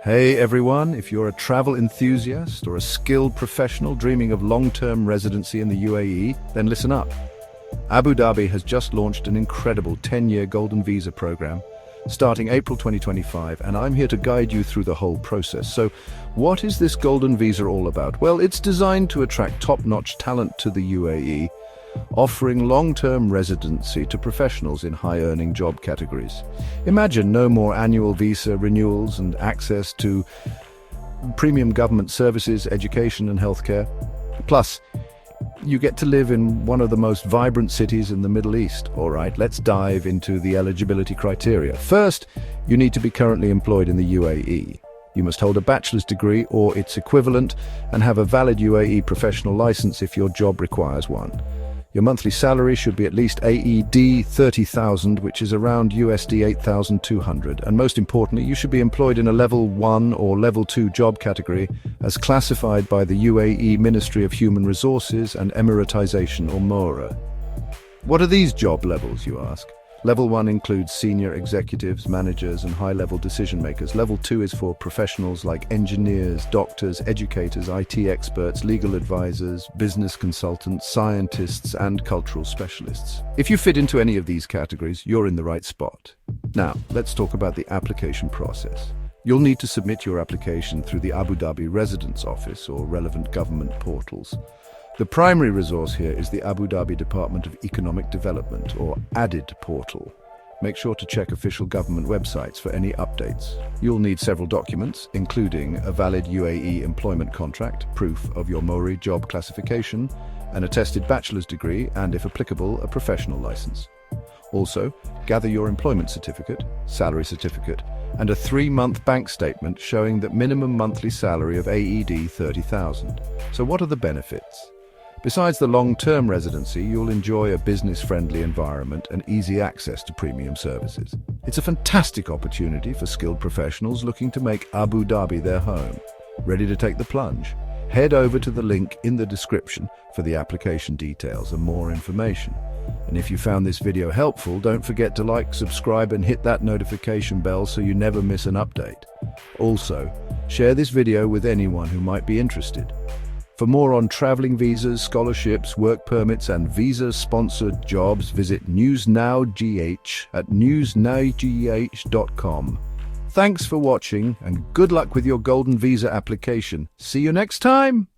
Hey everyone, if you're a travel enthusiast or a skilled professional dreaming of long-term residency in the UAE, then listen up. Abu Dhabi has just launched an incredible 10-year golden visa program starting April 2025, and I'm here to guide you through the whole process. So, what is this golden visa all about? Well, it's designed to attract top-notch talent to the UAE, offering long-term residency to professionals in high-earning job categories. Imagine no more annual visa renewals and access to premium government services, education and healthcare. Plus, you get to live in one of the most vibrant cities in the Middle East. All right, let's dive into the eligibility criteria. First, you need to be currently employed in the UAE. You must hold a bachelor's degree or its equivalent and have a valid UAE professional license if your job requires one. Your monthly salary should be at least AED 30,000, which is around USD 8,200. And most importantly, you should be employed in a level 1 or level 2 job category as classified by the UAE Ministry of Human Resources and Emiratization, or MORA. What are these job levels, you ask? Level 1 includes senior executives, managers, and high-level decision-makers. Level 2 is for professionals like engineers, doctors, educators, IT experts, legal advisors, business consultants, scientists, and cultural specialists. If you fit into any of these categories, you're in the right spot. Now, let's talk about the application process. You'll need to submit your application through the Abu Dhabi Residence Office or relevant government portals. The primary resource here is the Abu Dhabi Department of Economic Development, or ADID portal. Make sure to check official government websites for any updates. You'll need several documents, including a valid UAE employment contract, proof of your MORI job classification, an attested bachelor's degree, and, if applicable, a professional license. Also, gather your employment certificate, salary certificate, and a 3-month bank statement showing that minimum monthly salary of AED 30,000. So what are the benefits? Besides the long-term residency, you'll enjoy a business-friendly environment and easy access to premium services. It's a fantastic opportunity for skilled professionals looking to make Abu Dhabi their home. Ready to take the plunge? Head over to the link in the description for the application details and more information. And if you found this video helpful, don't forget to like, subscribe, and hit that notification bell so you never miss an update. Also, share this video with anyone who might be interested. For more on traveling visas, scholarships, work permits, and visa-sponsored jobs, visit NewsNowGH at newsnowgh.com. Thanks for watching, and good luck with your golden visa application. See you next time!